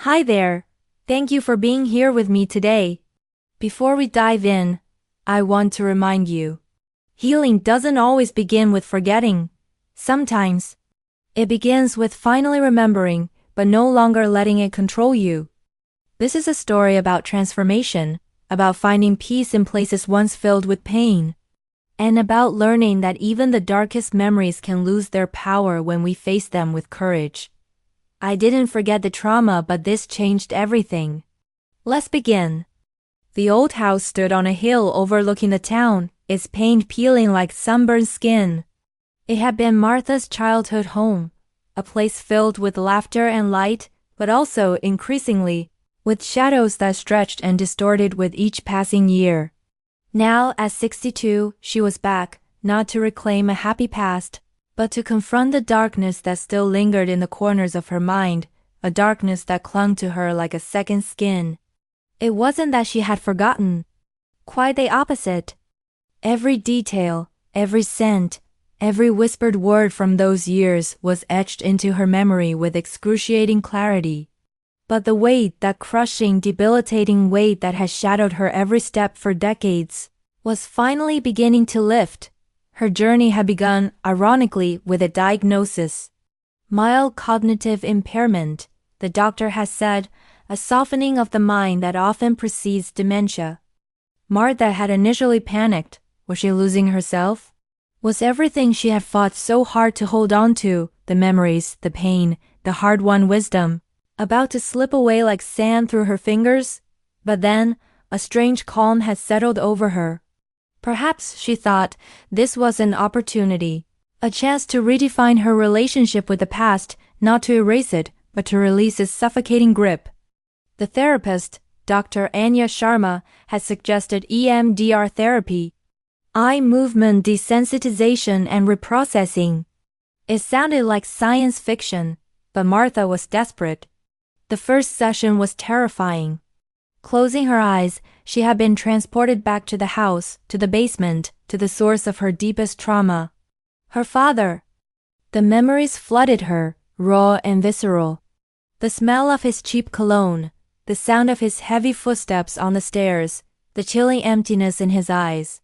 Hi there. Thank you for being here with me today. Before we dive in, I want to remind you, healing doesn't always begin with forgetting. Sometimes, it begins with finally remembering, but no longer letting it control you. This is a story about transformation, about finding peace in places once filled with pain, and about learning that even the darkest memories can lose their power when we face them with courage. I didn't forget the trauma, but this changed everything. Let's begin. The old house stood on a hill overlooking the town, its paint peeling like sunburned skin. It had been Martha's childhood home, a place filled with laughter and light, but also, increasingly, with shadows that stretched and distorted with each passing year. Now, at 62, she was back, not to reclaim a happy past, but to confront the darkness that still lingered in the corners of her mind, a darkness that clung to her like a second skin. It wasn't that she had forgotten. Quite the opposite. Every detail, every scent, every whispered word from those years was etched into her memory with excruciating clarity. But the weight, that crushing, debilitating weight that had shadowed her every step for decades, was finally beginning to lift. Her journey had begun, ironically, with a diagnosis. Mild cognitive impairment, the doctor has said, a softening of the mind that often precedes dementia. Martha had initially panicked. Was she losing herself? Was everything she had fought so hard to hold on to, the memories, the pain, the hard-won wisdom, about to slip away like sand through her fingers? But then, a strange calm had settled over her. Perhaps, she thought, this was an opportunity, a chance to redefine her relationship with the past, not to erase it, but to release its suffocating grip. The therapist, Dr. Anya Sharma, had suggested EMDR therapy, eye movement desensitization and reprocessing. It sounded like science fiction, but Martha was desperate. The first session was terrifying. Closing her eyes, she had been transported back to the house, to the basement, to the source of her deepest trauma. Her father. The memories flooded her, raw and visceral. The smell of his cheap cologne, the sound of his heavy footsteps on the stairs, the chilling emptiness in his eyes.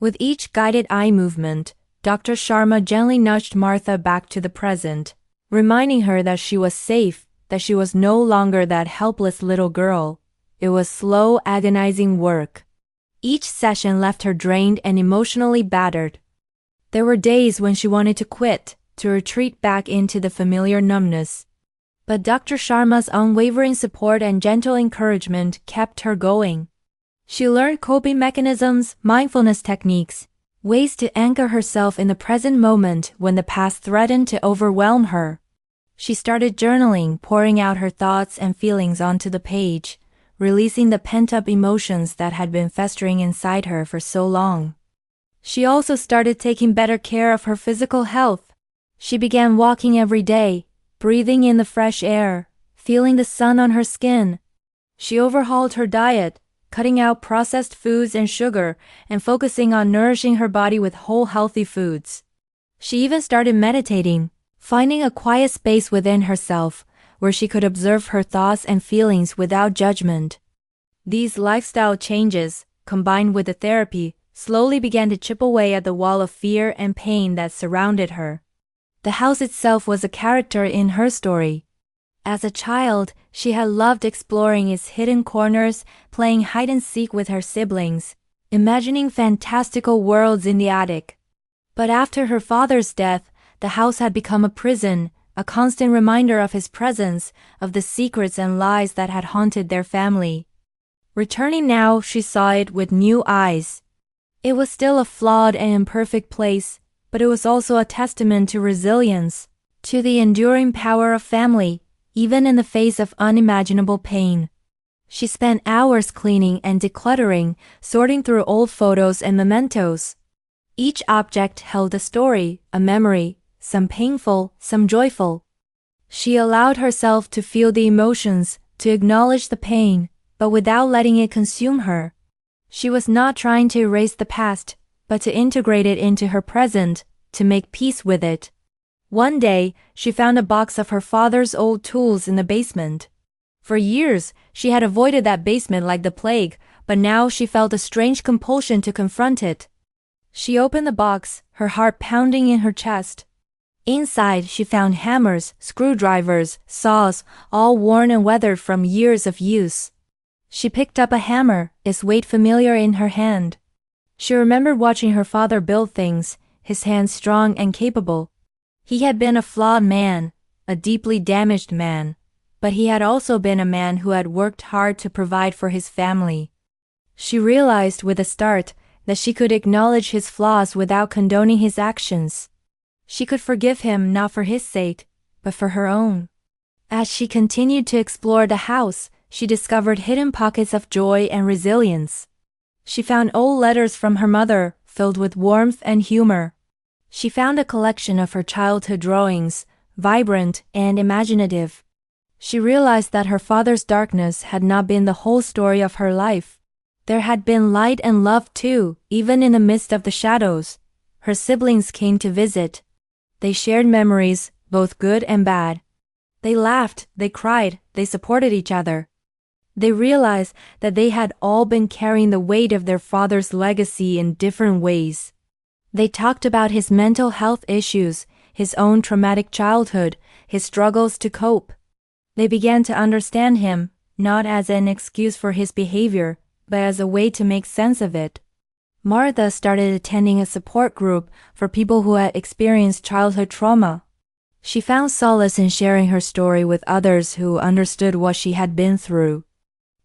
With each guided eye movement, Dr. Sharma gently nudged Martha back to the present, reminding her that she was safe, that she was no longer that helpless little girl. It was slow, agonizing work. Each session left her drained and emotionally battered. There were days when she wanted to quit, to retreat back into the familiar numbness. But Dr. Sharma's unwavering support and gentle encouragement kept her going. She learned coping mechanisms, mindfulness techniques, ways to anchor herself in the present moment when the past threatened to overwhelm her. She started journaling, pouring out her thoughts and feelings onto the page, releasing the pent-up emotions that had been festering inside her for so long. She also started taking better care of her physical health. She began walking every day, breathing in the fresh air, feeling the sun on her skin. She overhauled her diet, cutting out processed foods and sugar, and focusing on nourishing her body with whole healthy foods. She even started meditating, finding a quiet space within herself, where she could observe her thoughts and feelings without judgment. These lifestyle changes, combined with the therapy, slowly began to chip away at the wall of fear and pain that surrounded her. The house itself was a character in her story. As a child, she had loved exploring its hidden corners, playing hide-and-seek with her siblings, imagining fantastical worlds in the attic. But after her father's death, the house had become a prison, a constant reminder of his presence, of the secrets and lies that had haunted their family. Returning now, she saw it with new eyes. It was still a flawed and imperfect place, but it was also a testament to resilience, to the enduring power of family, even in the face of unimaginable pain. She spent hours cleaning and decluttering, sorting through old photos and mementos. Each object held a story, a memory, some painful, some joyful. She allowed herself to feel the emotions, to acknowledge the pain, but without letting it consume her. She was not trying to erase the past, but to integrate it into her present, to make peace with it. One day, she found a box of her father's old tools in the basement. For years, she had avoided that basement like the plague, but now she felt a strange compulsion to confront it. She opened the box, her heart pounding in her chest. Inside, she found hammers, screwdrivers, saws, all worn and weathered from years of use. She picked up a hammer, its weight familiar in her hand. She remembered watching her father build things, his hands strong and capable. He had been a flawed man, a deeply damaged man, but he had also been a man who had worked hard to provide for his family. She realized with a start that she could acknowledge his flaws without condoning his actions. She could forgive him not for his sake, but for her own. As she continued to explore the house, she discovered hidden pockets of joy and resilience. She found old letters from her mother, filled with warmth and humor. She found a collection of her childhood drawings, vibrant and imaginative. She realized that her father's darkness had not been the whole story of her life. There had been light and love too, even in the midst of the shadows. Her siblings came to visit. They shared memories, both good and bad. They laughed, they cried, they supported each other. They realized that they had all been carrying the weight of their father's legacy in different ways. They talked about his mental health issues, his own traumatic childhood, his struggles to cope. They began to understand him, not as an excuse for his behavior, but as a way to make sense of it. Martha started attending a support group for people who had experienced childhood trauma. She found solace in sharing her story with others who understood what she had been through.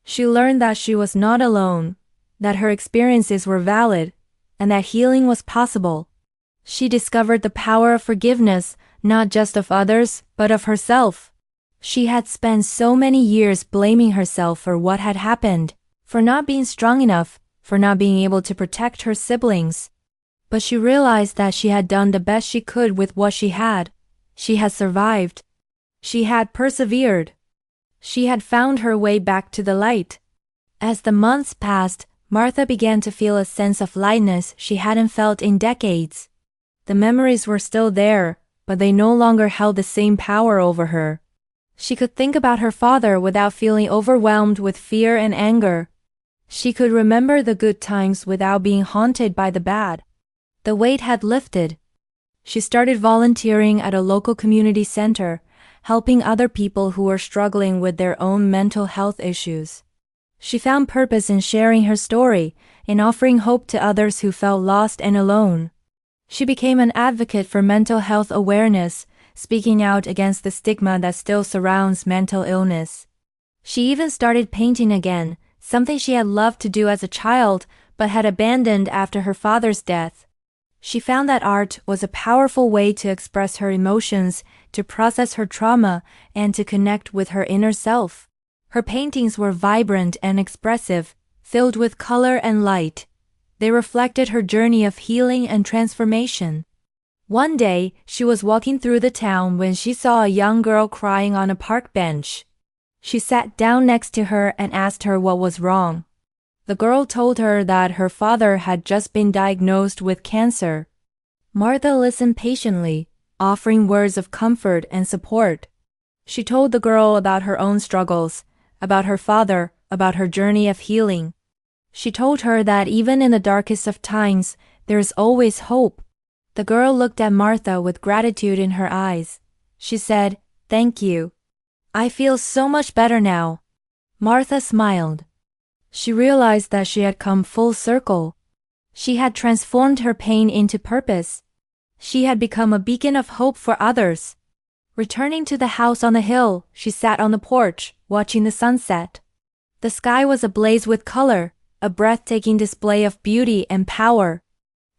She learned that she was not alone, that her experiences were valid, and that healing was possible. She discovered the power of forgiveness, not just of others, but of herself. She had spent so many years blaming herself for what had happened, for not being strong enough, for not being able to protect her siblings. But she realized that she had done the best she could with what she had. She had survived. She had persevered. She had found her way back to the light. As the months passed, Martha began to feel a sense of lightness she hadn't felt in decades. The memories were still there, but they no longer held the same power over her. She could think about her father without feeling overwhelmed with fear and anger. She could remember the good times without being haunted by the bad. The weight had lifted. She started volunteering at a local community center, helping other people who were struggling with their own mental health issues. She found purpose in sharing her story, in offering hope to others who felt lost and alone. She became an advocate for mental health awareness, speaking out against the stigma that still surrounds mental illness. She even started painting again, something she had loved to do as a child, but had abandoned after her father's death. She found that art was a powerful way to express her emotions, to process her trauma, and to connect with her inner self. Her paintings were vibrant and expressive, filled with color and light. They reflected her journey of healing and transformation. One day, she was walking through the town when she saw a young girl crying on a park bench. She sat down next to her and asked her what was wrong. The girl told her that her father had just been diagnosed with cancer. Martha listened patiently, offering words of comfort and support. She told the girl about her own struggles, about her father, about her journey of healing. She told her that even in the darkest of times, there is always hope. The girl looked at Martha with gratitude in her eyes. She said, "Thank you. I feel so much better now." Martha smiled. She realized that she had come full circle. She had transformed her pain into purpose. She had become a beacon of hope for others. Returning to the house on the hill, she sat on the porch, watching the sunset. The sky was ablaze with color, a breathtaking display of beauty and power.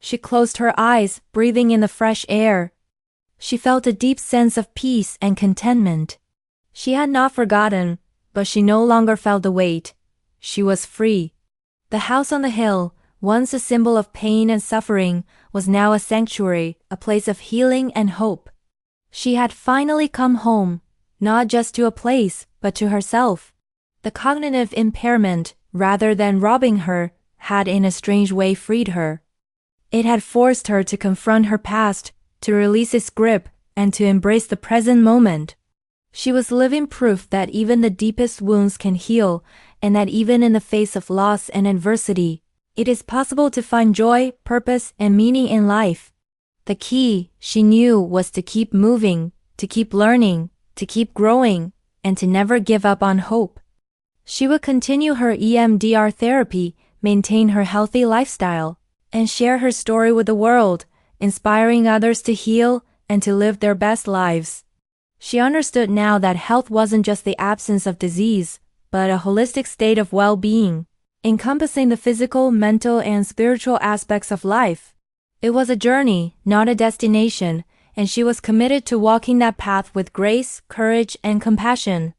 She closed her eyes, breathing in the fresh air. She felt a deep sense of peace and contentment. She had not forgotten, but she no longer felt the weight. She was free. The house on the hill, once a symbol of pain and suffering, was now a sanctuary, a place of healing and hope. She had finally come home, not just to a place, but to herself. The cognitive impairment, rather than robbing her, had in a strange way freed her. It had forced her to confront her past, to release its grip, and to embrace the present moment. She was living proof that even the deepest wounds can heal, and that even in the face of loss and adversity, it is possible to find joy, purpose, and meaning in life. The key, she knew, was to keep moving, to keep learning, to keep growing, and to never give up on hope. She would continue her EMDR therapy, maintain her healthy lifestyle, and share her story with the world, inspiring others to heal and to live their best lives. She understood now that health wasn't just the absence of disease, but a holistic state of well-being, encompassing the physical, mental, and spiritual aspects of life. It was a journey, not a destination, and she was committed to walking that path with grace, courage, and compassion.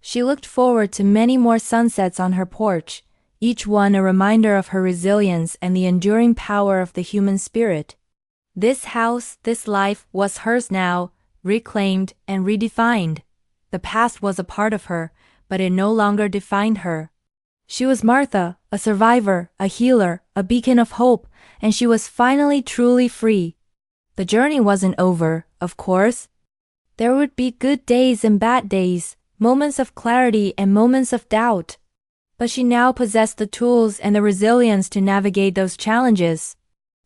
She looked forward to many more sunsets on her porch, each one a reminder of her resilience and the enduring power of the human spirit. This house, this life, was hers now, reclaimed and redefined. The past was a part of her, but it no longer defined her. She was Martha, a survivor, a healer, a beacon of hope, and she was finally truly free. The journey wasn't over, of course. There would be good days and bad days, moments of clarity and moments of doubt. But she now possessed the tools and the resilience to navigate those challenges.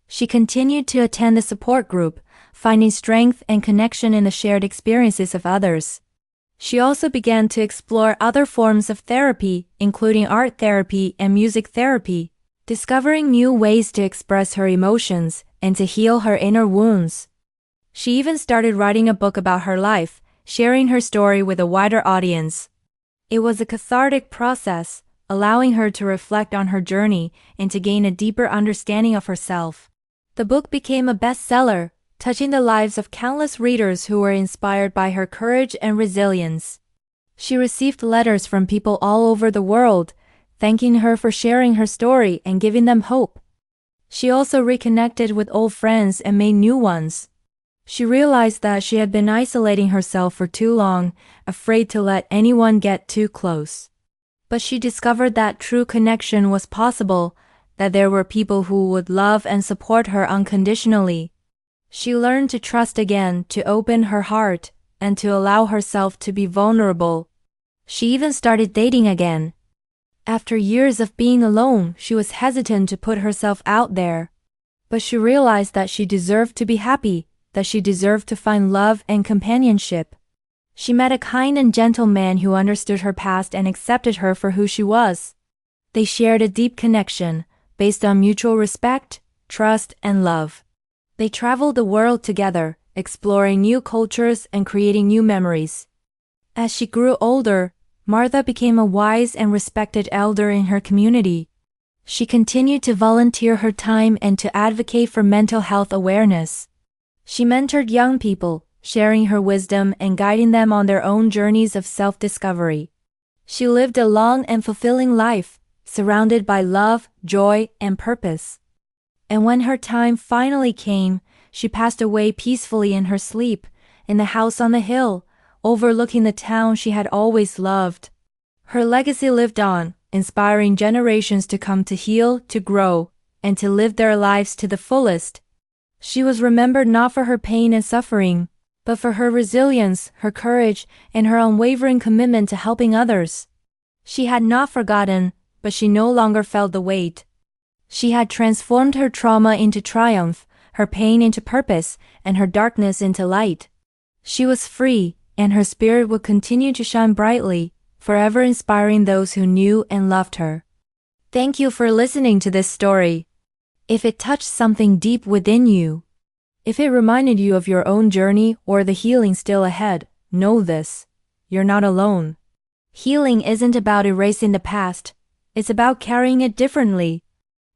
She continued to attend the support group, finding strength and connection in the shared experiences of others. She also began to explore other forms of therapy, including art therapy and music therapy, discovering new ways to express her emotions and to heal her inner wounds. She even started writing a book about her life, sharing her story with a wider audience. It was a cathartic process, allowing her to reflect on her journey and to gain a deeper understanding of herself. The book became a bestseller, touching the lives of countless readers who were inspired by her courage and resilience. She received letters from people all over the world, thanking her for sharing her story and giving them hope. She also reconnected with old friends and made new ones. She realized that she had been isolating herself for too long, afraid to let anyone get too close. But she discovered that true connection was possible, that there were people who would love and support her unconditionally. She learned to trust again, to open her heart, and to allow herself to be vulnerable. She even started dating again. After years of being alone, she was hesitant to put herself out there. But she realized that she deserved to be happy, that she deserved to find love and companionship. She met a kind and gentle man who understood her past and accepted her for who she was. They shared a deep connection, based on mutual respect, trust, and love. They traveled the world together, exploring new cultures and creating new memories. As she grew older, Martha became a wise and respected elder in her community. She continued to volunteer her time and to advocate for mental health awareness. She mentored young people, sharing her wisdom and guiding them on their own journeys of self-discovery. She lived a long and fulfilling life, surrounded by love, joy, and purpose. And when her time finally came, she passed away peacefully in her sleep, in the house on the hill, overlooking the town she had always loved. Her legacy lived on, inspiring generations to come to heal, to grow, and to live their lives to the fullest. She was remembered not for her pain and suffering, but for her resilience, her courage, and her unwavering commitment to helping others. She had not forgotten, but she no longer felt the weight. She had transformed her trauma into triumph, her pain into purpose, and her darkness into light. She was free, and her spirit would continue to shine brightly, forever inspiring those who knew and loved her. Thank you for listening to this story. If it touched something deep within you, if it reminded you of your own journey or the healing still ahead, know this: you're not alone. Healing isn't about erasing the past, it's about carrying it differently,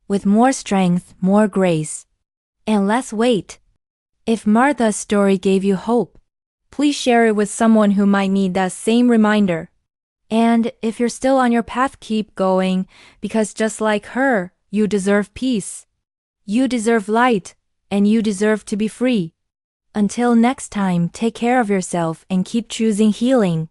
with more strength, more grace, and less weight. If Martha's story gave you hope, please share it with someone who might need that same reminder. And if you're still on your path, keep going, because just like her, you deserve peace. You deserve light, and you deserve to be free. Until next time, take care of yourself and keep choosing healing.